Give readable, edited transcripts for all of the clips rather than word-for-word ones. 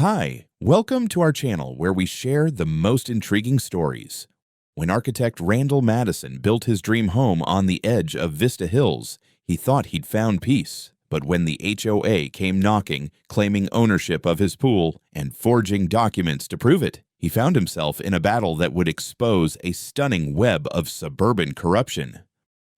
Hi, welcome to our channel where we share the most intriguing stories. When architect Randall Madison built his dream home on the edge of Vista Hills, he thought he'd found peace. But when the HOA came knocking, claiming ownership of his pool and forging documents to prove it, he found himself in a battle that would expose a stunning web of suburban corruption.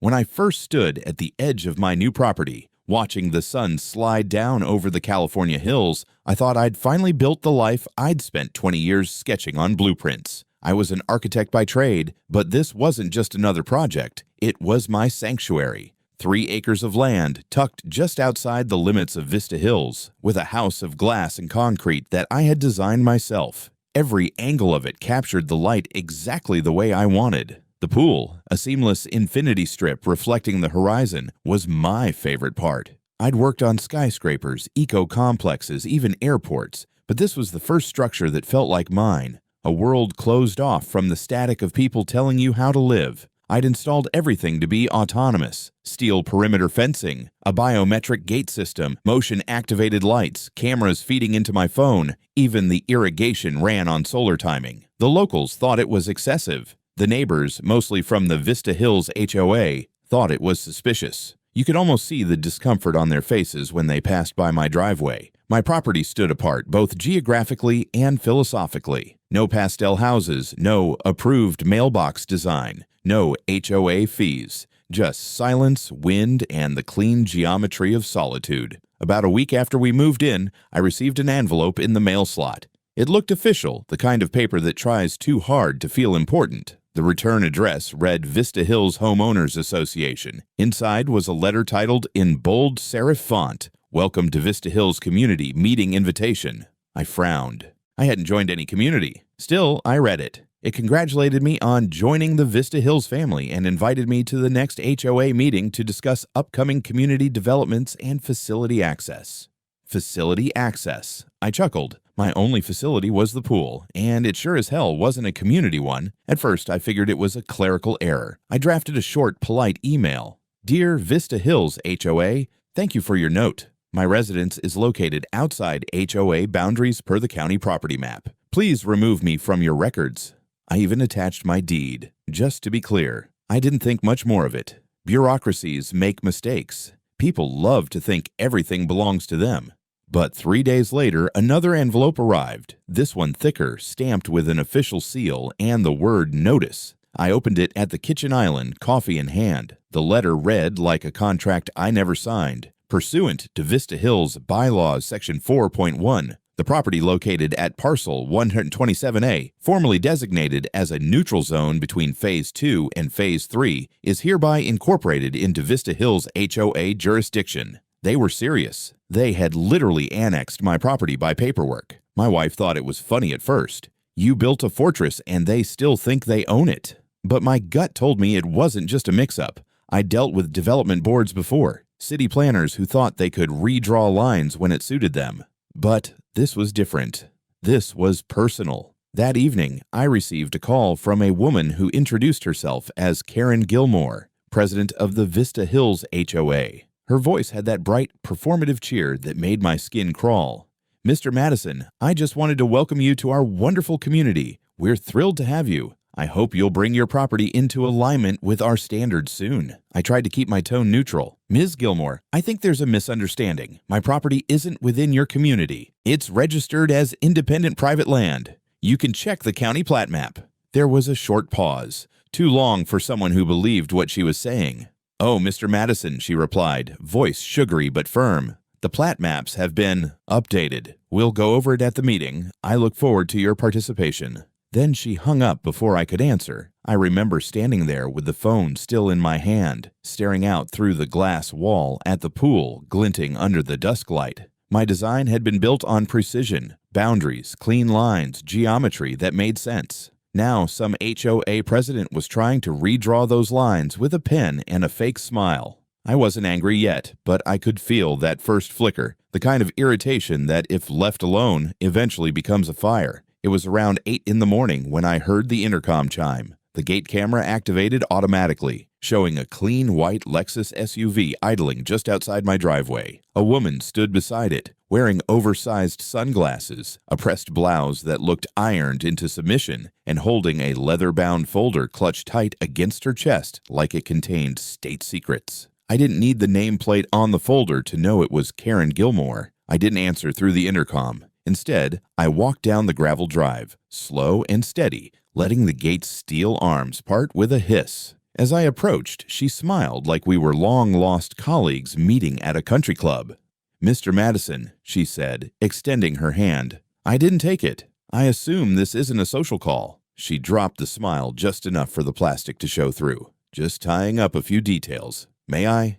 When I first stood at the edge of my new property, watching the sun slide down over the California hills, I thought I'd finally built the life I'd spent 20 years sketching on blueprints. I was an architect by trade, but this wasn't just another project. It was my sanctuary. 3 acres of land tucked just outside the limits of Vista Hills, with a house of glass and concrete that I had designed myself. Every angle of it captured the light exactly the way I wanted. The pool, a seamless infinity strip reflecting the horizon, was my favorite part. I'd worked on skyscrapers, eco-complexes, even airports, but this was the first structure that felt like mine, a world closed off from the static of people telling you how to live. I'd installed everything to be autonomous: steel perimeter fencing, a biometric gate system, motion-activated lights, cameras feeding into my phone. Even the irrigation ran on solar timing. The locals thought it was excessive. The neighbors, mostly from the Vista Hills HOA, thought it was suspicious. You could almost see the discomfort on their faces when they passed by my driveway. My property stood apart both geographically and philosophically. No pastel houses, no approved mailbox design, no HOA fees. Just silence, wind, and the clean geometry of solitude. About a week after we moved in, I received an envelope in the mail slot. It looked official, the kind of paper that tries too hard to feel important. The return address read Vista Hills Homeowners Association. Inside was a letter titled in bold serif font, "Welcome to Vista Hills Community Meeting Invitation." I frowned. I hadn't joined any community. Still, I read it. It congratulated me on joining the Vista Hills family and invited me to the next HOA meeting to discuss upcoming community developments and facility access. Facility access. I chuckled. My only facility was the pool, and it sure as hell wasn't a community one. At first, I figured it was a clerical error. I drafted a short, polite email. "Dear Vista Hills HOA, thank you for your note. My residence is located outside HOA boundaries per the county property map. Please remove me from your records." I even attached my deed. Just to be clear, I didn't think much more of it. Bureaucracies make mistakes. People love to think everything belongs to them. But 3 days later, another envelope arrived, this one thicker, stamped with an official seal and the word notice. I opened it at the kitchen island, coffee in hand. The letter read like a contract I never signed. Pursuant to Vista Hills Bylaws Section 4.1, the property located at Parcel 127A, formerly designated as a neutral zone between Phase 2 and Phase 3, is hereby incorporated into Vista Hills HOA jurisdiction. They were serious. They had literally annexed my property by paperwork. My wife thought it was funny at first. You built a fortress and they still think they own it. But my gut told me it wasn't just a mix-up. I dealt with development boards before, city planners who thought they could redraw lines when it suited them. But this was different. This was personal. That evening, I received a call from a woman who introduced herself as Karen Gilmore, president of the Vista Hills HOA. Her voice had that bright, performative cheer that made my skin crawl. "Mr. Madison, I just wanted to welcome you to our wonderful community. We're thrilled to have you. I hope you'll bring your property into alignment with our standards soon." I tried to keep my tone neutral. "Ms. Gilmore, I think there's a misunderstanding. My property isn't within your community. It's registered as independent private land. You can check the county plat map." There was a short pause, too long for someone who believed what she was saying. "Oh, Mr. Madison," she replied, voice sugary but firm. "The plat maps have been updated. We'll go over it at the meeting. I look forward to your participation." Then she hung up before I could answer. I remember standing there with the phone still in my hand, staring out through the glass wall at the pool glinting under the dusk light. My design had been built on precision, boundaries, clean lines, geometry that made sense. Now some HOA president was trying to redraw those lines with a pen and a fake smile. I wasn't angry yet, but I could feel that first flicker, the kind of irritation that, if left alone, eventually becomes a fire. It was around 8 in the morning when I heard the intercom chime. The gate camera activated automatically, showing a clean white Lexus SUV idling just outside my driveway. A woman stood beside it, wearing oversized sunglasses, a pressed blouse that looked ironed into submission, and holding a leather-bound folder clutched tight against her chest like it contained state secrets. I didn't need the nameplate on the folder to know it was Karen Gilmore. I didn't answer through the intercom. Instead, I walked down the gravel drive, slow and steady, letting the gate's steel arms part with a hiss. As I approached, she smiled like we were long-lost colleagues meeting at a country club. "Mr. Madison," she said, extending her hand. I didn't take it. "I assume this isn't a social call." She dropped the smile just enough for the plastic to show through. "Just tying up a few details. May I?"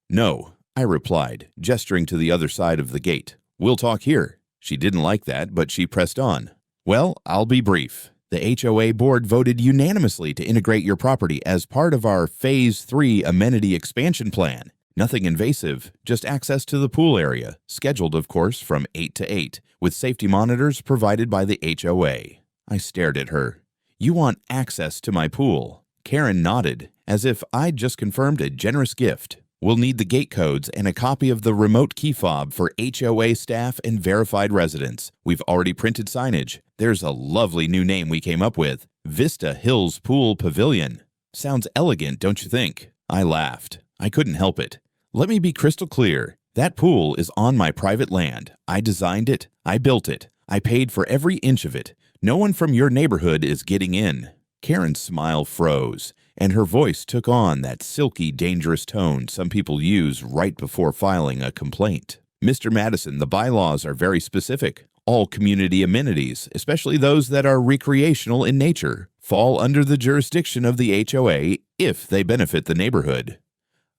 "No," I replied, gesturing to the other side of the gate. "We'll talk here." She didn't like that, but she pressed on. "Well, I'll be brief. The HOA board voted unanimously to integrate your property as part of our Phase 3 amenity expansion plan. Nothing invasive, just access to the pool area, scheduled, of course, from 8 to 8, with safety monitors provided by the HOA. I stared at her. "You want access to my pool?" Karen nodded, as if I'd just confirmed a generous gift. "We'll need the gate codes and a copy of the remote key fob for HOA staff and verified residents. We've already printed signage. There's a lovely new name we came up with, Vista Hills Pool Pavilion. Sounds elegant, don't you think?" I laughed. I couldn't help it. "Let me be crystal clear. That pool is on my private land. I designed it. I built it. I paid for every inch of it. No one from your neighborhood is getting in." Karen's smile froze, and her voice took on that silky, dangerous tone some people use right before filing a complaint. "Mr. Madison, the bylaws are very specific. All community amenities, especially those that are recreational in nature, fall under the jurisdiction of the HOA if they benefit the neighborhood."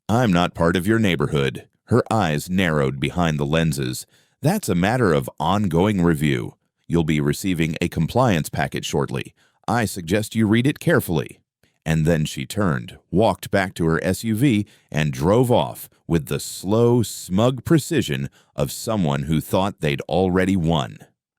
"I'm not part of your neighborhood." Her eyes narrowed behind the lenses. "That's a matter of ongoing review. You'll be receiving a compliance packet shortly. I suggest you read it carefully." And then she turned, walked back to her SUV, and drove off with the slow, smug precision of someone who thought they'd already won.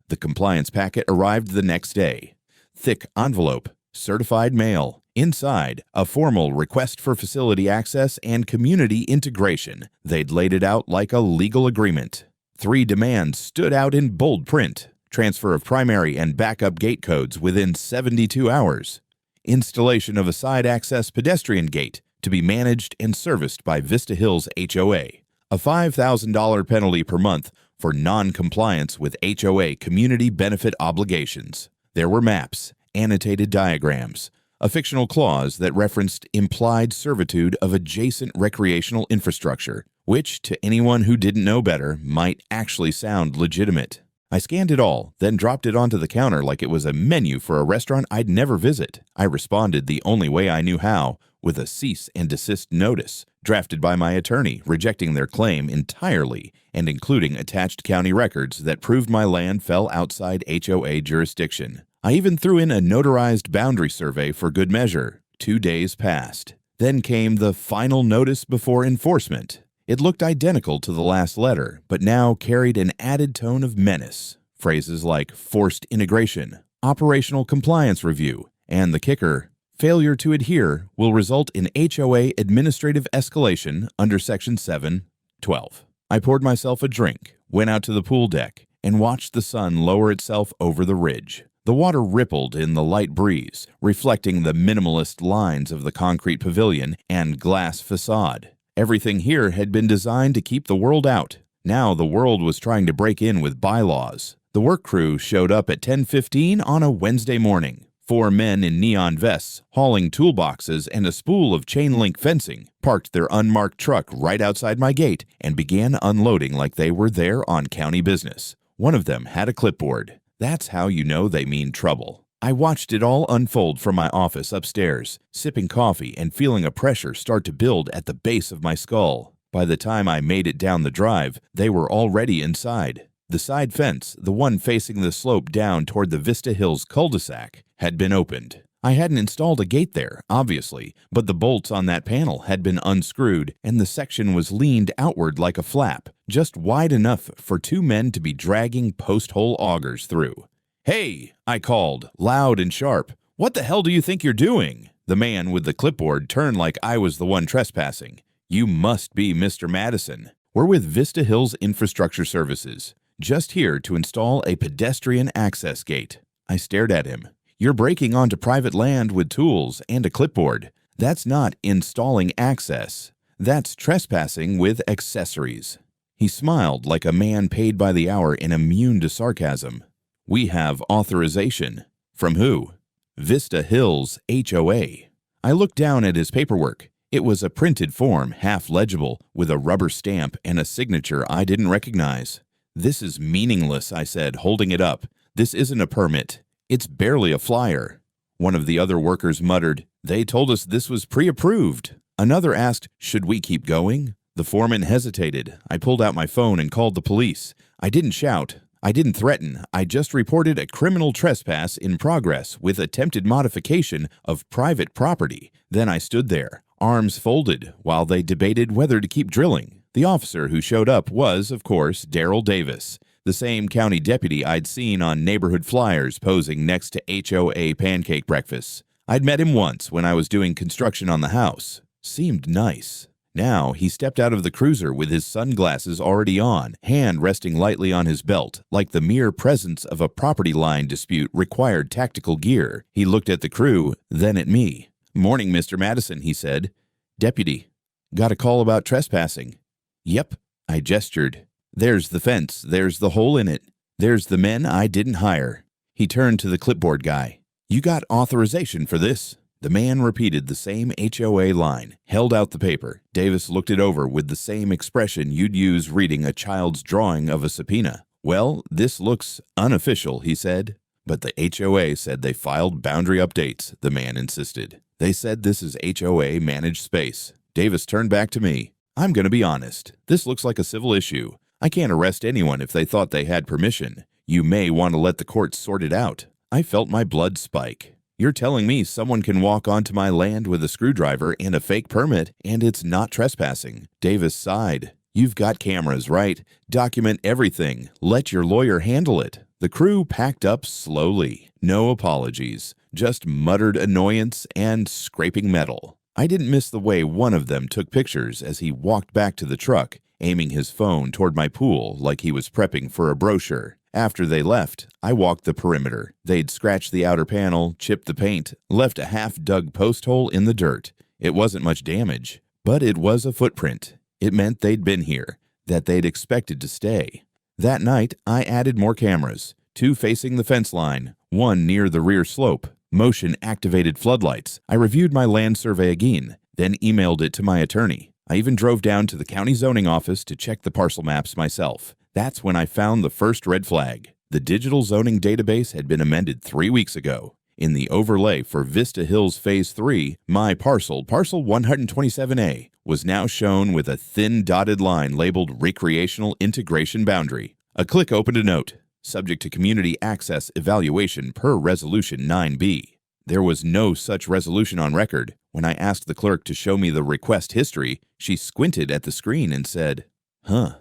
The compliance packet arrived the next day. Thick envelope, certified mail. Inside, a formal request for facility access and community integration. They'd laid it out like a legal agreement. 3 demands stood out in bold print. Transfer of primary and backup gate codes within 72 hours. Installation of a side access pedestrian gate to be managed and serviced by Vista Hills HOA. A $5,000 penalty per month for non-compliance with HOA community benefit obligations. There were maps, annotated diagrams, a fictional clause that referenced implied servitude of adjacent recreational infrastructure, which, to anyone who didn't know better, might actually sound legitimate. I scanned it all, then dropped it onto the counter like it was a menu for a restaurant I'd never visit. I responded the only way I knew how, with a cease and desist notice, drafted by my attorney, rejecting their claim entirely and including attached county records that proved my land fell outside HOA jurisdiction. I even threw in a notarized boundary survey for good measure. 2 days passed. Then came the final notice before enforcement. It looked identical to the last letter, but now carried an added tone of menace. Phrases like forced integration, operational compliance review, and the kicker, failure to adhere will result in HOA administrative escalation under Section 712. I poured myself a drink, went out to the pool deck, and watched the sun lower itself over the ridge. The water rippled in the light breeze, reflecting the minimalist lines of the concrete pavilion and glass facade. Everything here had been designed to keep the world out. Now the world was trying to break in with bylaws. The work crew showed up at 10:15 on a Wednesday morning. 4 men in neon vests, hauling toolboxes and a spool of chain-link fencing, parked their unmarked truck right outside my gate and began unloading like they were there on county business. One of them had a clipboard. That's how you know they mean trouble. I watched it all unfold from my office upstairs, sipping coffee and feeling a pressure start to build at the base of my skull. By the time I made it down the drive, they were already inside. The side fence, the one facing the slope down toward the Vista Hills cul-de-sac, had been opened. I hadn't installed a gate there, obviously, but the bolts on that panel had been unscrewed and the section was leaned outward like a flap, just wide enough for 2 men to be dragging post-hole augers through. "Hey!" I called, loud and sharp. "What the hell do you think you're doing?" The man with the clipboard turned like I was the one trespassing. "You must be Mr. Madison. We're with Vista Hills Infrastructure Services. Just here to install a pedestrian access gate." I stared at him. "You're breaking onto private land with tools and a clipboard. That's not installing access. That's trespassing with accessories." He smiled like a man paid by the hour and immune to sarcasm. "We have authorization." "From who?" "Vista Hills HOA." I looked down at his paperwork. It was a printed form, half legible, with a rubber stamp and a signature I didn't recognize. "This is meaningless," I said, holding it up. "This isn't a permit. It's barely a flyer." One of the other workers muttered, "They told us this was pre-approved." Another asked, "Should we keep going?" The foreman hesitated. I pulled out my phone and called the police. I didn't shout. I didn't threaten. I just reported a criminal trespass in progress with attempted modification of private property. Then I stood there, arms folded, while they debated whether to keep drilling. The officer who showed up was, of course, Daryl Davis, the same county deputy I'd seen on neighborhood flyers posing next to HOA pancake breakfasts. I'd met him once when I was doing construction on the house. Seemed nice. Now he stepped out of the cruiser with his sunglasses already on, hand resting lightly on his belt, like the mere presence of a property line dispute required tactical gear. He looked at the crew, then at me. "Morning, Mr. Madison," he said. "Deputy. Got a call about trespassing." "Yep." I gestured. "There's the fence. There's the hole in it. There's the men I didn't hire." He turned to the clipboard guy. "You got authorization for this?" The man repeated the same HOA line, held out the paper. Davis looked it over with the same expression you'd use reading a child's drawing of a subpoena. "Well, this looks unofficial," he said. "But the HOA said they filed boundary updates," the man insisted. "They said this is HOA managed space." Davis turned back to me. "I'm going to be honest. This looks like a civil issue. I can't arrest anyone if they thought they had permission. You may want to let the courts sort it out." I felt my blood spike. "You're telling me someone can walk onto my land with a screwdriver and a fake permit, and it's not trespassing?" Davis sighed. "You've got cameras, right? Document everything. Let your lawyer handle it." The crew packed up slowly. No apologies. Just muttered annoyance and scraping metal. I didn't miss the way one of them took pictures as he walked back to the truck, aiming his phone toward my pool like he was prepping for a brochure. After they left, I walked the perimeter. They'd scratched the outer panel, chipped the paint, left a half-dug post hole in the dirt. It wasn't much damage, but it was a footprint. It meant they'd been here, that they'd expected to stay. That night, I added more cameras, 2 facing the fence line, 1 near the rear slope. Motion-activated floodlights. I reviewed my land survey again, then emailed it to my attorney. I even drove down to the county zoning office to check the parcel maps myself. That's when I found the first red flag. The digital zoning database had been amended 3 weeks ago. In the overlay for Vista Hills Phase 3, my parcel 127A, was now shown with a thin dotted line labeled Recreational Integration Boundary. A click opened a note, subject to community access evaluation per Resolution 9B. There was no such resolution on record. When I asked the clerk to show me the request history, she squinted at the screen and said, "Huh.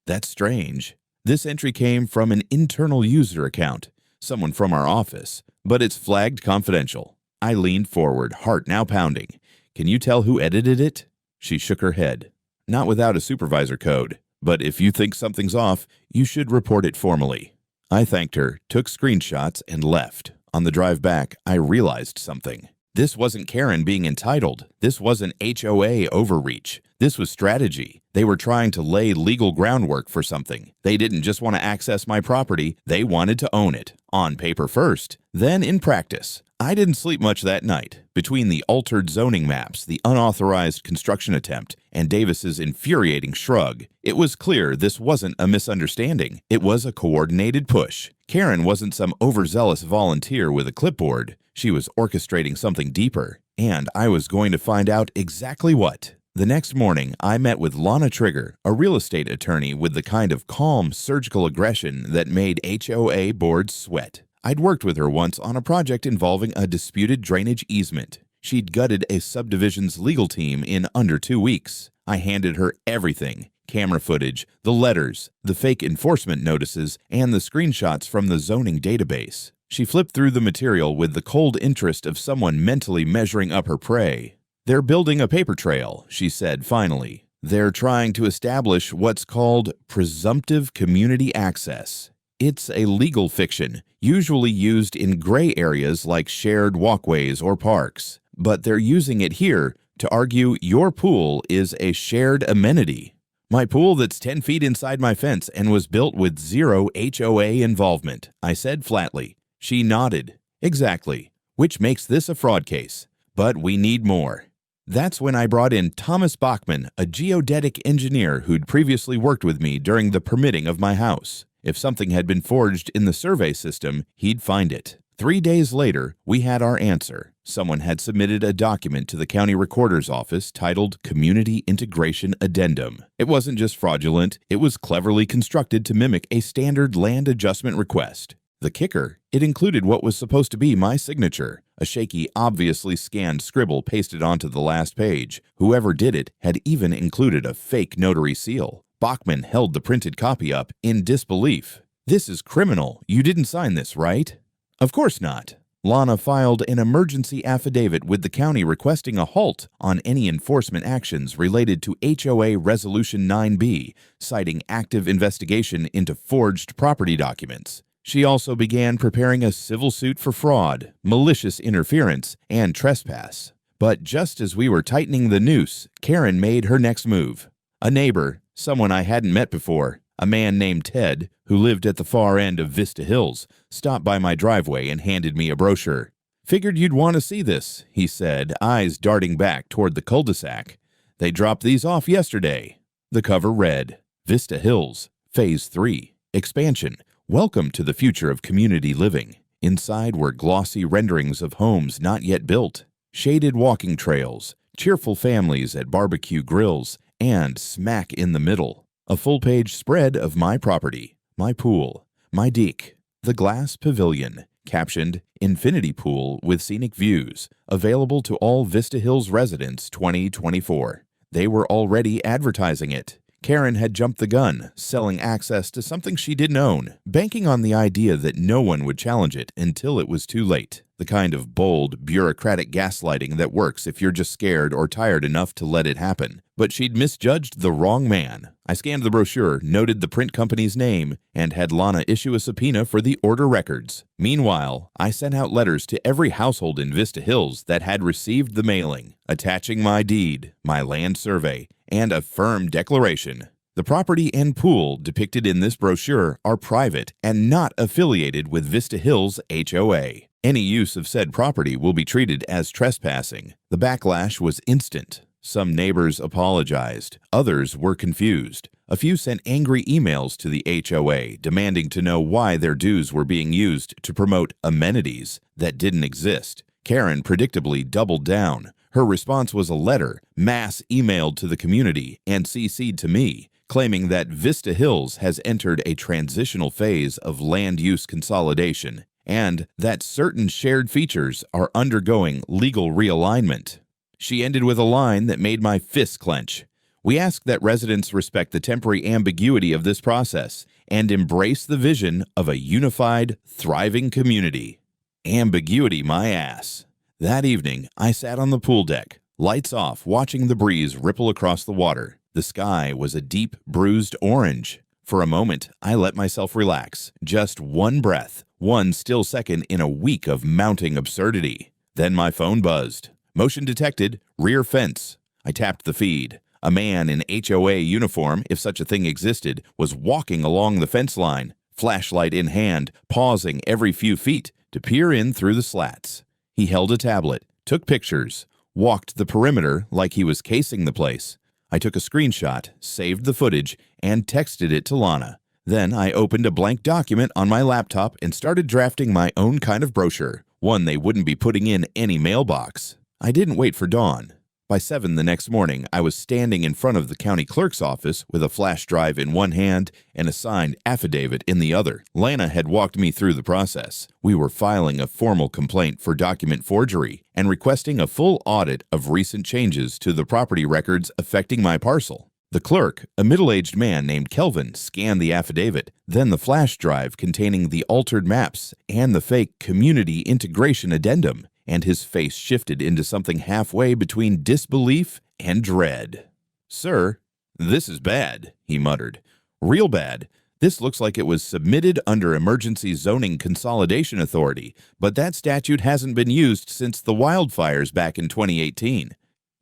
That's strange. This entry came from an internal user account, someone from our office, but it's flagged confidential." I leaned forward, heart now pounding. "Can you tell who edited it?" She shook her head. "Not without a supervisor code, but if you think something's off, you should report it formally." I thanked her, took screenshots, and left. On the drive back, I realized something. This wasn't Karen being entitled. This wasn't HOA overreach. This was strategy. They were trying to lay legal groundwork for something. They didn't just want to access my property. They wanted to own it. On paper first, then in practice. I didn't sleep much that night. Between the altered zoning maps, the unauthorized construction attempt, and Davis's infuriating shrug, it was clear this wasn't a misunderstanding. It was a coordinated push. Karen wasn't some overzealous volunteer with a clipboard. She was orchestrating something deeper, and I was going to find out exactly what. The next morning, I met with Lana Trigger, a real estate attorney with the kind of calm, surgical aggression that made HOA boards sweat. I'd worked with her once on a project involving a disputed drainage easement. She'd gutted a subdivision's legal team in under 2 weeks. I handed her everything: camera footage, the letters, the fake enforcement notices, and the screenshots from the zoning database. She flipped through the material with the cold interest of someone mentally measuring up her prey. "They're building a paper trail," she said finally. "They're trying to establish what's called presumptive community access. It's a legal fiction, usually used in gray areas like shared walkways or parks. But they're using it here to argue your pool is a shared amenity." "My pool that's 10 feet inside my fence and was built with zero HOA involvement," I said flatly. She nodded. "Exactly, which makes this a fraud case. But we need more." That's when I brought in Thomas Bachman, a geodetic engineer who'd previously worked with me during the permitting of my house. If something had been forged in the survey system, he'd find it. 3 days later, we had our answer. Someone had submitted a document to the county recorder's office titled Community Integration Addendum. It wasn't just fraudulent, it was cleverly constructed to mimic a standard land adjustment request. The kicker, it included what was supposed to be my signature, a shaky, obviously scanned scribble pasted onto the last page. Whoever did it had even included a fake notary seal. Bachman held the printed copy up in disbelief. "This is criminal. You didn't sign this, right?" "Of course not." Lana filed an emergency affidavit with the county requesting a halt on any enforcement actions related to HOA Resolution 9B, citing active investigation into forged property documents. She also began preparing a civil suit for fraud, malicious interference, and trespass. But just as we were tightening the noose, Karen made her next move. A neighbor, someone I hadn't met before, a man named Ted, who lived at the far end of Vista Hills, stopped by my driveway and handed me a brochure. "Figured you'd want to see this," he said, eyes darting back toward the cul-de-sac. "They dropped these off yesterday." The cover read, "Vista Hills, Phase 3, Expansion. Welcome to the future of community living." Inside were glossy renderings of homes not yet built, shaded walking trails, cheerful families at barbecue grills, and smack in the middle, a full-page spread of my property, my pool, my deck, the glass pavilion, captioned "Infinity Pool with Scenic Views, available to all Vista Hills residents 2024. They were already advertising it. Karen had jumped the gun, selling access to something she didn't own, banking on the idea that no one would challenge it until it was too late. The kind of bold, bureaucratic gaslighting that works if you're just scared or tired enough to let it happen. But she'd misjudged the wrong man. I scanned the brochure, noted the print company's name, and had Lana issue a subpoena for the order records. Meanwhile, I sent out letters to every household in Vista Hills that had received the mailing, attaching my deed, my land survey, and a firm declaration. The property and pool depicted in this brochure are private and not affiliated with Vista Hills HOA. Any use of said property will be treated as trespassing. The backlash was instant. Some neighbors apologized. Others were confused. A few sent angry emails to the HOA demanding to know why their dues were being used to promote amenities that didn't exist. Karen predictably doubled down. Her response was a letter, mass emailed to the community and CC'd to me, claiming that Vista Hills has entered a transitional phase of land use consolidation and that certain shared features are undergoing legal realignment. She ended with a line that made my fists clench. "We ask that residents respect the temporary ambiguity of this process and embrace the vision of a unified, thriving community." Ambiguity, my ass. That evening, I sat on the pool deck, lights off, watching the breeze ripple across the water. The sky was a deep, bruised orange. For a moment, I let myself relax. Just one breath, one still second in a week of mounting absurdity. Then my phone buzzed. Motion detected, rear fence. I tapped the feed. A man in HOA uniform, if such a thing existed, was walking along the fence line, flashlight in hand, pausing every few feet to peer in through the slats. He held a tablet, took pictures, walked the perimeter like he was casing the place. I took a screenshot, saved the footage, and texted it to Lana. Then I opened a blank document on my laptop and started drafting my own kind of brochure, one they wouldn't be putting in any mailbox. I didn't wait for dawn. By 7 the next morning, I was standing in front of the county clerk's office with a flash drive in one hand and a signed affidavit in the other. Lana had walked me through the process. We were filing a formal complaint for document forgery and requesting a full audit of recent changes to the property records affecting my parcel. The clerk, a middle-aged man named Kelvin, scanned the affidavit, then the flash drive containing the altered maps and the fake community integration addendum, and his face shifted into something halfway between disbelief and dread. "Sir, this is bad," he muttered. "Real bad. This looks like it was submitted under Emergency Zoning Consolidation Authority, but that statute hasn't been used since the wildfires back in 2018.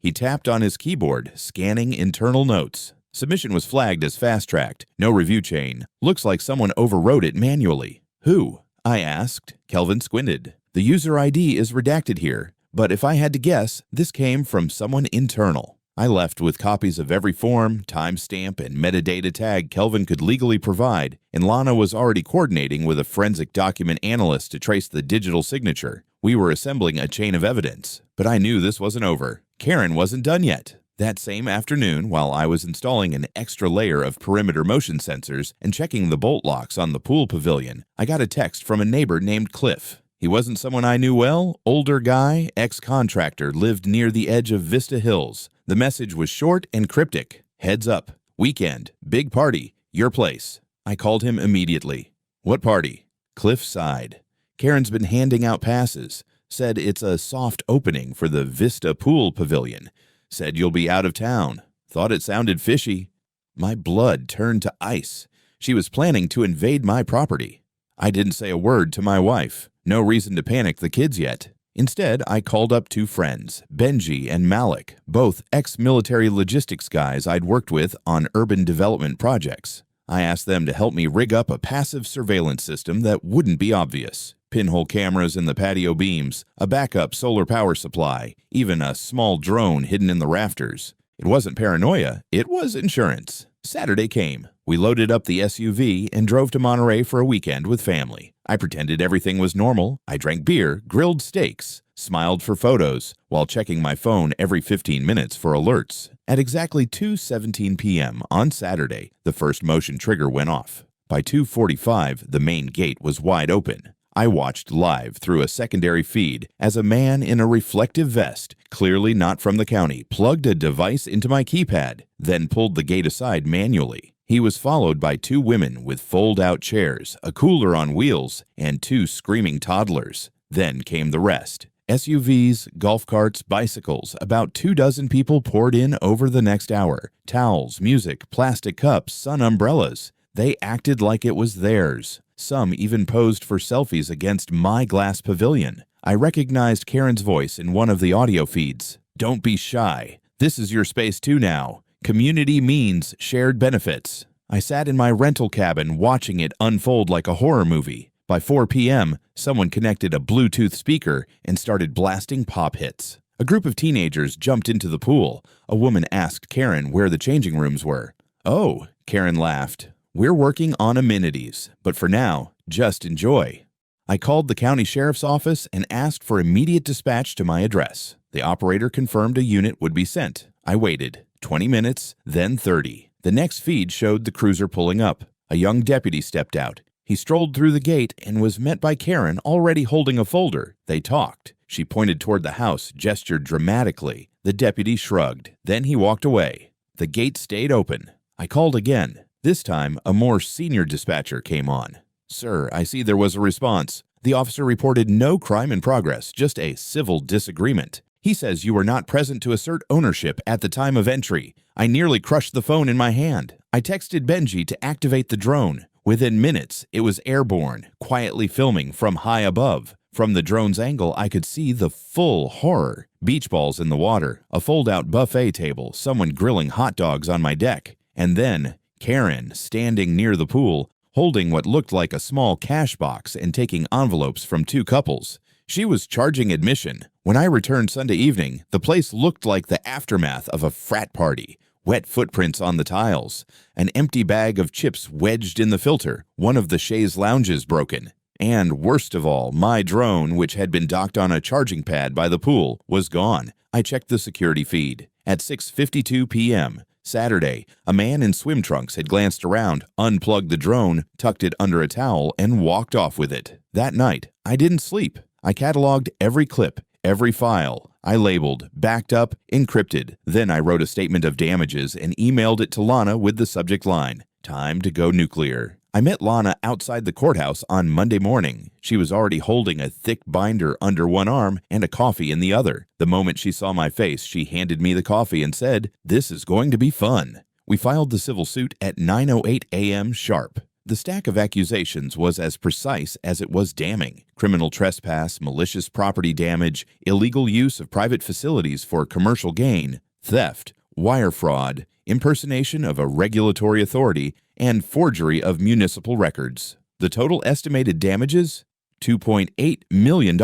He tapped on his keyboard, scanning internal notes. Submission was flagged as fast-tracked. No review chain. Looks like someone overwrote it manually. "Who?" I asked. Kelvin squinted. "The user ID is redacted here, but if I had to guess, this came from someone internal." I left with copies of every form, timestamp, and metadata tag Kelvin could legally provide, and Lana was already coordinating with a forensic document analyst to trace the digital signature. We were assembling a chain of evidence, but I knew this wasn't over. Karen wasn't done yet. That same afternoon, while I was installing an extra layer of perimeter motion sensors and checking the bolt locks on the pool pavilion, I got a text from a neighbor named Cliff. He wasn't someone I knew well. Older guy, ex-contractor, lived near the edge of Vista Hills. The message was short and cryptic. "Heads up. Weekend. Big party. Your place." I called him immediately. "What party?" Cliff sighed. "Karen's been handing out passes. Said it's a soft opening for the Vista Pool Pavilion. Said you'll be out of town. Thought it sounded fishy." My blood turned to ice. She was planning to invade my property. I didn't say a word to my wife. No reason to panic the kids yet. Instead, I called up two friends, Benji and Malik, both ex-military logistics guys I'd worked with on urban development projects. I asked them to help me rig up a passive surveillance system that wouldn't be obvious. Pinhole cameras in the patio beams, a backup solar power supply, even a small drone hidden in the rafters. It wasn't paranoia, it was insurance. Saturday came. We loaded up the SUV and drove to Monterey for a weekend with family. I pretended everything was normal. I drank beer, grilled steaks, smiled for photos, while checking my phone every 15 minutes for alerts. At exactly 2:17 p.m. on Saturday, the first motion trigger went off. By 2:45, the main gate was wide open. I watched live through a secondary feed as a man in a reflective vest, clearly not from the county, plugged a device into my keypad, then pulled the gate aside manually. He was followed by two women with fold-out chairs, a cooler on wheels, and two screaming toddlers. Then came the rest. SUVs, golf carts, bicycles. About 24 people poured in over the next hour. Towels, music, plastic cups, sun umbrellas. They acted like it was theirs. Some even posed for selfies against my glass pavilion. I recognized Karen's voice in one of the audio feeds. "Don't be shy. This is your space too now. Community means shared benefits." I sat in my rental cabin watching it unfold like a horror movie. By 4 p.m., someone connected a Bluetooth speaker and started blasting pop hits. A group of teenagers jumped into the pool. A woman asked Karen where the changing rooms were. "Oh," Karen laughed. "We're working on amenities, but for now, just enjoy." I called the county sheriff's office and asked for immediate dispatch to my address. The operator confirmed a unit would be sent. I waited. 20 minutes, then 30. The next feed showed the cruiser pulling up. A young deputy stepped out. He strolled through the gate and was met by Karen already holding a folder. They talked. She pointed toward the house, gestured dramatically. The deputy shrugged. Then he walked away. The gate stayed open. I called again. This time, a more senior dispatcher came on. "Sir, I see there was a response. The officer reported no crime in progress, just a civil disagreement. He says you were not present to assert ownership at the time of entry. I nearly crushed the phone in my hand. I texted Benji to activate the drone. Within minutes, it was airborne, quietly filming from high above. From the drone's angle, I could see the full horror. Beach balls in the water, a fold-out buffet table, someone grilling hot dogs on my deck. And then Karen, standing near the pool, holding what looked like a small cash box and taking envelopes from two couples. She was charging admission. When I returned Sunday evening, the place looked like the aftermath of a frat party. Wet footprints on the tiles, an empty bag of chips wedged in the filter, one of the chaise lounges broken. And worst of all, my drone, which had been docked on a charging pad by the pool, was gone. I checked the security feed. At 6:52 p.m., Saturday, a man in swim trunks had glanced around, unplugged the drone, tucked it under a towel, and walked off with it. That night, I didn't sleep. I cataloged every clip, Every file I labeled, backed up, encrypted. Then I wrote a statement of damages and emailed it to Lana with the subject line, "Time to go nuclear." I met Lana outside the courthouse on Monday morning. She was already holding a thick binder under one arm and a coffee in the other. The moment she saw my face, she handed me the coffee and said, "This is going to be fun." We filed the civil suit at 9:08 a.m. sharp. The stack of accusations was as precise as it was damning. Criminal trespass, malicious property damage, illegal use of private facilities for commercial gain, theft, wire fraud, impersonation of a regulatory authority, and forgery of municipal records. The total estimated damages? $2.8 million.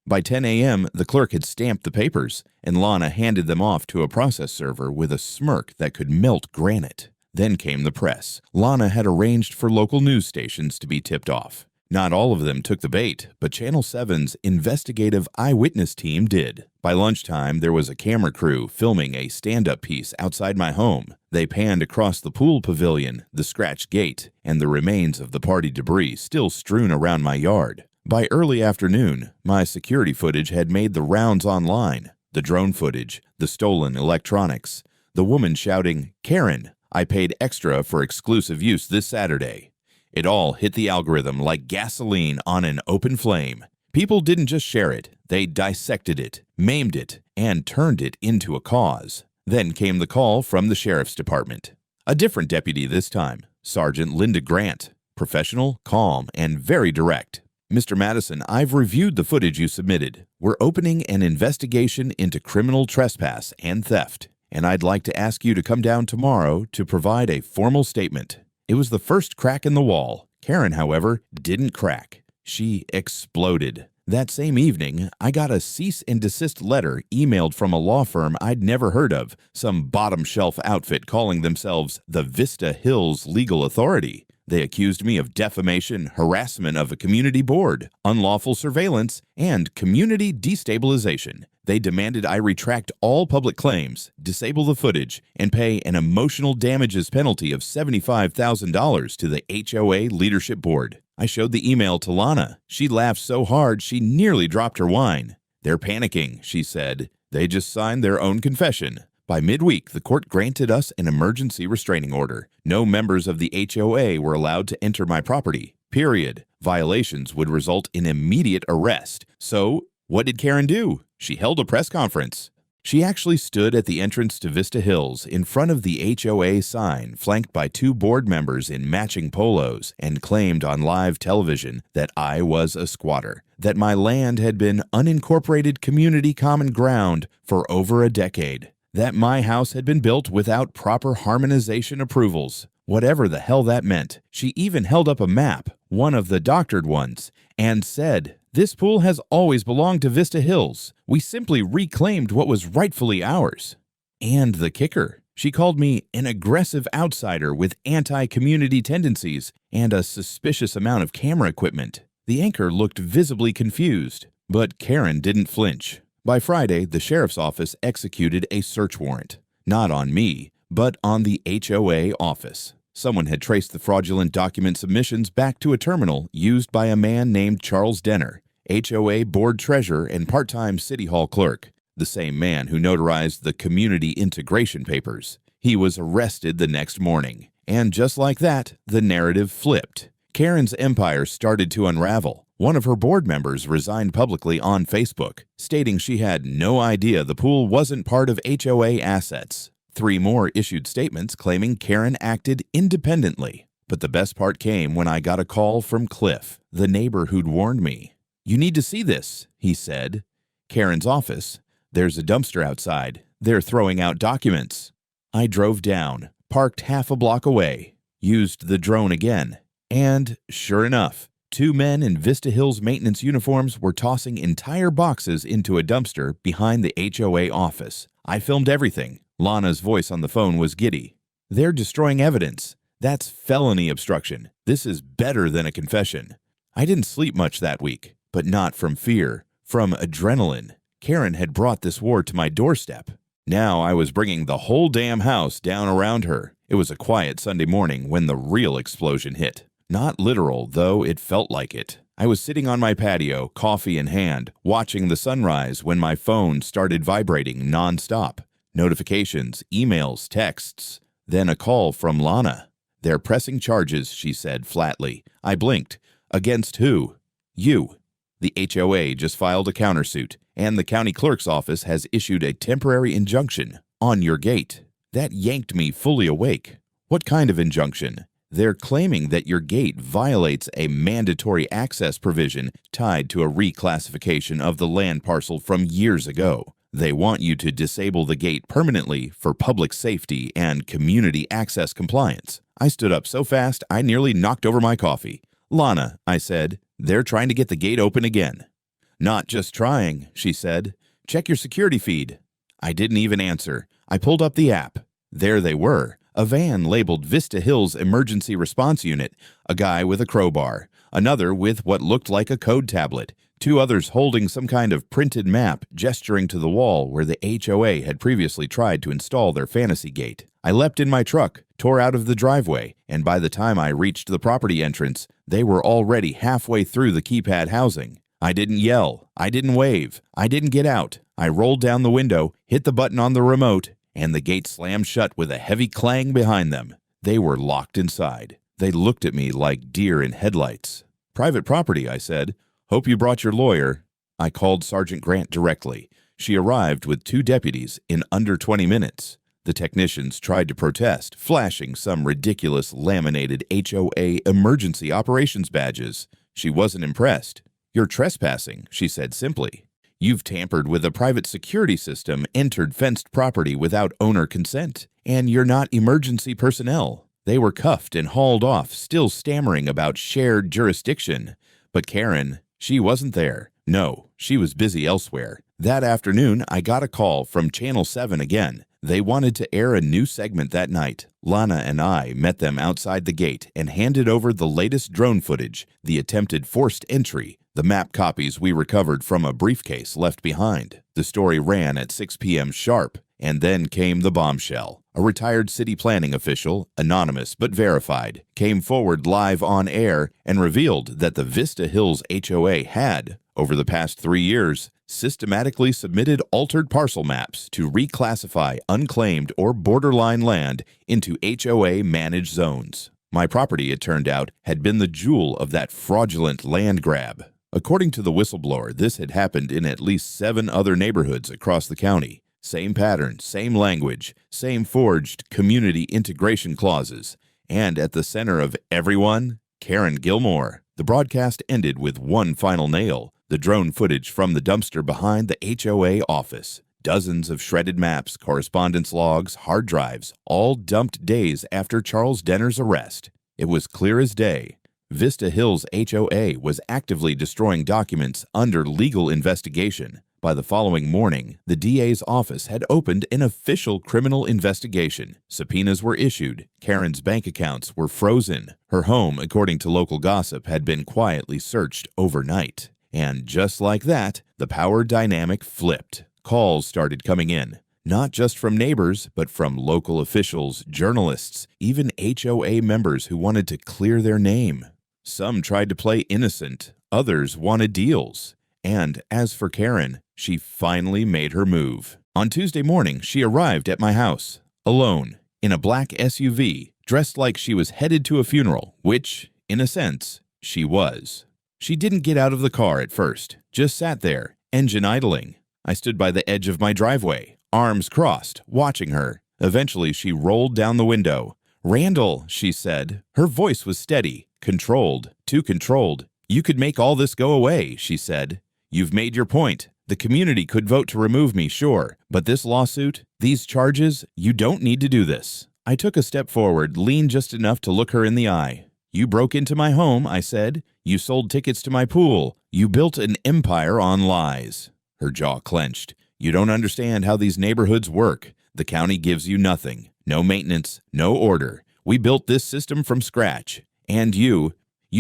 By 10 a.m., the clerk had stamped the papers, and Lana handed them off to a process server with a smirk that could melt granite. Then came the press. Lana had arranged for local news stations to be tipped off. Not all of them took the bait, but Channel 7's investigative eyewitness team did. By lunchtime, there was a camera crew filming a stand-up piece outside my home. They panned across the pool pavilion, the scratched gate, and the remains of the party debris still strewn around my yard. By early afternoon, my security footage had made the rounds online. The drone footage, the stolen electronics, the woman shouting, "Karen, I paid extra for exclusive use this Saturday." It all hit the algorithm like gasoline on an open flame. People didn't just share it, they dissected it, maimed it, and turned it into a cause. Then came the call from the sheriff's department. A different deputy this time, Sergeant Linda Grant. Professional, calm, and very direct. "Mr. Madison, I've reviewed the footage you submitted. We're opening an investigation into criminal trespass and theft, and I'd like to ask you to come down tomorrow to provide a formal statement." It was the first crack in the wall. Karen, however, didn't crack. She exploded. That same evening, I got a cease and desist letter emailed from a law firm I'd never heard of, some bottom-shelf outfit calling themselves the Vista Hills Legal Authority. They accused me of defamation, harassment of a community board, unlawful surveillance, and community destabilization. They demanded I retract all public claims, disable the footage, and pay an emotional damages penalty of $75,000 to the HOA leadership board. I showed the email to Lana. She laughed so hard she nearly dropped her wine. "They're panicking," she said. "They just signed their own confession." By midweek, the court granted us an emergency restraining order. No members of the HOA were allowed to enter my property. Period. Violations would result in immediate arrest. So, what did Karen do? She held a press conference. She actually stood at the entrance to Vista Hills in front of the HOA sign, flanked by two board members in matching polos, and claimed on live television that I was a squatter, that my land had been unincorporated community common ground for over a decade, that my house had been built without proper harmonization approvals. Whatever the hell that meant. She even held up a map, one of the doctored ones, and said, "This pool has always belonged to Vista Hills. We simply reclaimed what was rightfully ours." And the kicker, she called me an aggressive outsider with anti-community tendencies and a suspicious amount of camera equipment. The anchor looked visibly confused, but Karen didn't flinch. By Friday, the sheriff's office executed a search warrant, not on me, but on the HOA office. Someone had traced the fraudulent document submissions back to a terminal used by a man named Charles Denner, HOA board treasurer and part-time city hall clerk, the same man who notarized the community integration papers. He was arrested the next morning, and just like that, the narrative flipped. Karen's empire started to unravel. One of her board members resigned publicly on Facebook, stating she had no idea the pool wasn't part of HOA assets. 3 more issued statements claiming Karen acted independently. But the best part came when I got a call from Cliff, the neighbor who'd warned me. "You need to see this," he said. "Karen's office. There's a dumpster outside. They're throwing out documents." I drove down, parked half a block away, used the drone again, and sure enough, 2 men in Vista Hills maintenance uniforms were tossing entire boxes into a dumpster behind the HOA office. I filmed everything. Lana's voice on the phone was giddy. "They're destroying evidence. That's felony obstruction. This is better than a confession." I didn't sleep much that week, but not from fear, from adrenaline. Karen had brought this war to my doorstep. Now I was bringing the whole damn house down around her. It was a quiet Sunday morning when the real explosion hit. Not literal, though it felt like it. I was sitting on my patio, coffee in hand, watching the sunrise when my phone started vibrating nonstop. Notifications, emails, texts. Then a call from Lana. "They're pressing charges," she said flatly. I blinked. "Against who?" "You. The HOA just filed a countersuit, and the county clerk's office has issued a temporary injunction on your gate." That yanked me fully awake. "What kind of injunction?" "They're claiming that your gate violates a mandatory access provision tied to a reclassification of the land parcel from years ago. They want you to disable the gate permanently for public safety and community access compliance." I stood up so fast I nearly knocked over my coffee. "Lana," I said, "they're trying to get the gate open again." "Not just trying," she said. "Check your security feed." I didn't even answer. I pulled up the app. There they were. A van labeled Vista Hills Emergency Response Unit, a guy with a crowbar, another with what looked like a code tablet, two others holding some kind of printed map gesturing to the wall where the HOA had previously tried to install their fantasy gate. I leapt in my truck, tore out of the driveway, and by the time I reached the property entrance, they were already halfway through the keypad housing. I didn't yell. I didn't wave. I didn't get out. I rolled down the window, hit the button on the remote, and the gate slammed shut with a heavy clang behind them. They were locked inside. They looked at me like deer in headlights. "Private property," I said. "Hope you brought your lawyer." I called Sergeant Grant directly. She arrived with 2 deputies in under 20 minutes. The technicians tried to protest, flashing some ridiculous laminated HOA emergency operations badges. She wasn't impressed. "You're trespassing," she said simply. "You've tampered with a private security system, entered fenced property without owner consent, and you're not emergency personnel." They were cuffed and hauled off, still stammering about shared jurisdiction. But Karen, she wasn't there. No, she was busy elsewhere. That afternoon, I got a call from Channel 7 again. They wanted to air a new segment that night. Lana and I met them outside the gate and handed over the latest drone footage, the attempted forced entry, the map copies we recovered from a briefcase left behind. The story ran at 6 p.m. sharp, and then came the bombshell. A retired city planning official, anonymous but verified, came forward live on air and revealed that the Vista Hills HOA had, over the past 3 years, systematically submitted altered parcel maps to reclassify unclaimed or borderline land into HOA-managed zones. My property, it turned out, had been the jewel of that fraudulent land grab. According to the whistleblower, this had happened in at least 7 other neighborhoods across the county. Same pattern, same language, same forged community integration clauses. And at the center of everyone, Karen Gilmore. The broadcast ended with one final nail: the drone footage from the dumpster behind the HOA office. Dozens of shredded maps, correspondence logs, hard drives, all dumped days after Charles Denner's arrest. It was clear as day. Vista Hills HOA was actively destroying documents under legal investigation. By the following morning, the DA's office had opened an official criminal investigation. Subpoenas were issued. Karen's bank accounts were frozen. Her home, according to local gossip, had been quietly searched overnight. And just like that, the power dynamic flipped. Calls started coming in, not just from neighbors, but from local officials, journalists, even HOA members who wanted to clear their name. Some tried to play innocent, others wanted deals. And as for Karen, she finally made her move. On Tuesday morning, she arrived at my house, alone, in a black SUV, dressed like she was headed to a funeral, which, in a sense, she was. She didn't get out of the car at first, just sat there, engine idling. I stood by the edge of my driveway, arms crossed, watching her. Eventually, she rolled down the window. "Randall," she said. Her voice was steady, controlled, too controlled. "You could make all this go away," she said. "You've made your point. The community could vote to remove me, sure, but this lawsuit, these charges, you don't need to do this." I took a step forward, leaned just enough to look her in the eye. "You broke into my home," I said. "You sold tickets to my pool. You built an empire on lies." Her jaw clenched. "You don't understand how these neighborhoods work. The county gives you nothing. No maintenance, no order. We built this system from scratch. And you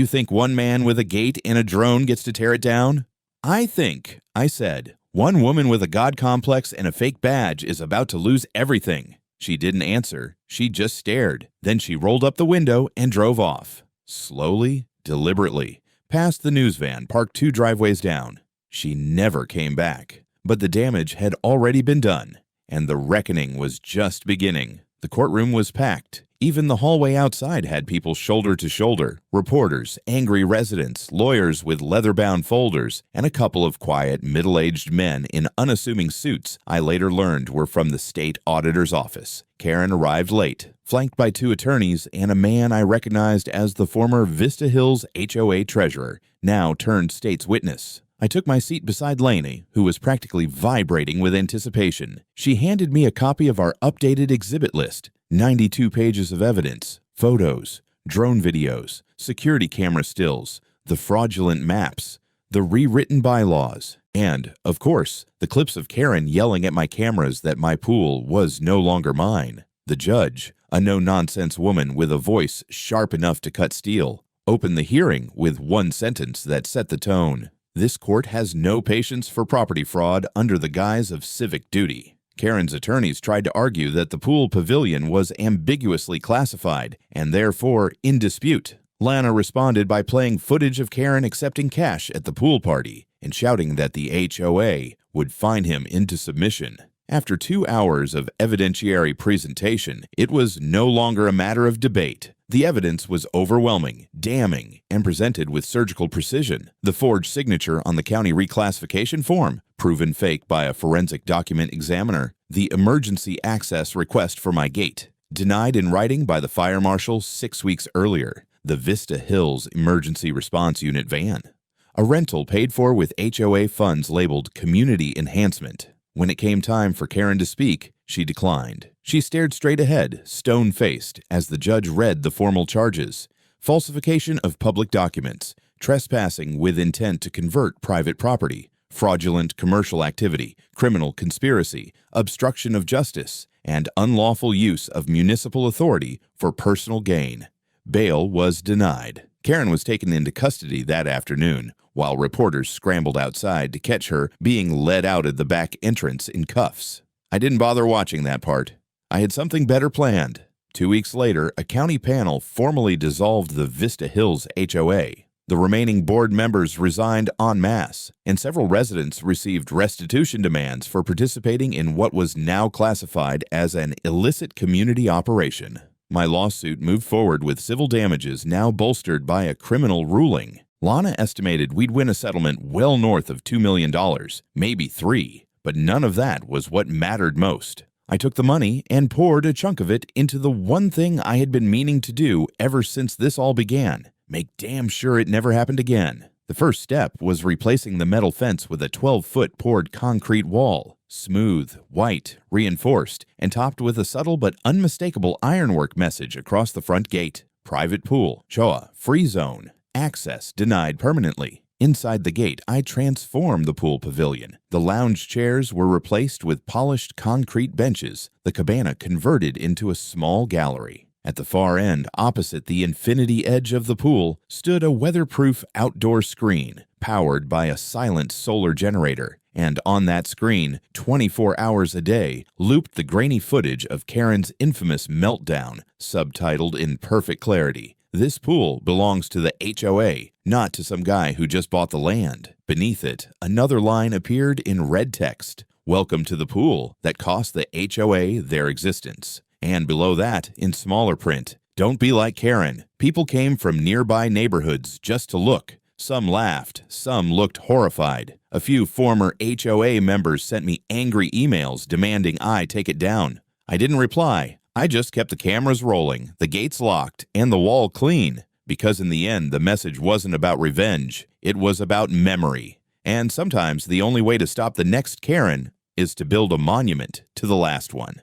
think one man with a gate and a drone gets to tear it down?" "I think," I said, "one woman with a God complex and a fake badge is about to lose everything." She didn't answer. She just stared. Then she rolled up the window and drove off. Slowly, deliberately, past the news van parked 2 driveways down. She never came back. But the damage had already been done, and the reckoning was just beginning. The courtroom was packed. Even the hallway outside had people shoulder to shoulder, reporters, angry residents, lawyers with leather-bound folders, and a couple of quiet, middle-aged men in unassuming suits I later learned were from the state auditor's office. Karen arrived late, flanked by 2 attorneys and a man I recognized as the former Vista Hills HOA treasurer, now turned state's witness. I took my seat beside Lainey, who was practically vibrating with anticipation. She handed me a copy of our updated exhibit list, 92 pages of evidence, photos, drone videos, security camera stills, the fraudulent maps, the rewritten bylaws, and, of course, the clips of Karen yelling at my cameras that my pool was no longer mine. The judge, a no-nonsense woman with a voice sharp enough to cut steel, opened the hearing with one sentence that set the tone. This court has no patience for property fraud under the guise of civic duty. Karen's attorneys tried to argue that the pool pavilion was ambiguously classified and therefore in dispute. Lana responded by playing footage of Karen accepting cash at the pool party and shouting that the HOA would fine him into submission. After 2 hours of evidentiary presentation, it was no longer a matter of debate. The evidence was overwhelming, damning, and presented with surgical precision. The forged signature on the county reclassification form, proven fake by a forensic document examiner. The emergency access request for my gate, denied in writing by the fire marshal 6 weeks earlier. The Vista Hills Emergency Response Unit van. A rental paid for with HOA funds labeled Community Enhancement. When it came time for Karen to speak, she declined. She stared straight ahead, stone-faced, as the judge read the formal charges: falsification of public documents, trespassing with intent to convert private property, fraudulent commercial activity, criminal conspiracy, obstruction of justice, and unlawful use of municipal authority for personal gain. Bail was denied. Karen was taken into custody that afternoon, while reporters scrambled outside to catch her being led out of the back entrance in cuffs. I didn't bother watching that part. I had something better planned. 2 weeks later, a county panel formally dissolved the Vista Hills HOA. The remaining board members resigned en masse, and several residents received restitution demands for participating in what was now classified as an illicit community operation. My lawsuit moved forward with civil damages now bolstered by a criminal ruling. Lana estimated we'd win a settlement well north of $2 million, maybe $3 million, but none of that was what mattered most. I took the money and poured a chunk of it into the one thing I had been meaning to do ever since this all began: make damn sure it never happened again. The first step was replacing the metal fence with a 12-foot poured concrete wall, smooth, white, reinforced, and topped with a subtle but unmistakable ironwork message across the front gate: private pool, HOA, free zone, access denied permanently. Inside the gate, I transformed the pool pavilion. The lounge chairs were replaced with polished concrete benches, the cabana converted into a small gallery. At the far end, opposite the infinity edge of the pool, stood a weatherproof outdoor screen, powered by a silent solar generator, and on that screen, 24 hours a day, looped the grainy footage of Karen's infamous meltdown, subtitled in perfect clarity: "This pool belongs to the HOA, not to some guy who just bought the land." Beneath it, another line appeared in red text: "Welcome to the pool that cost the HOA their existence." And below that, in smaller print, "Don't be like Karen. People came from nearby neighborhoods just to look. Some laughed, some looked horrified. A few former HOA members sent me angry emails demanding I take it down. I didn't reply. I just kept the cameras rolling, the gates locked, and the wall clean, because in the end the message wasn't about revenge, it was about memory. And sometimes the only way to stop the next Karen is to build a monument to the last one."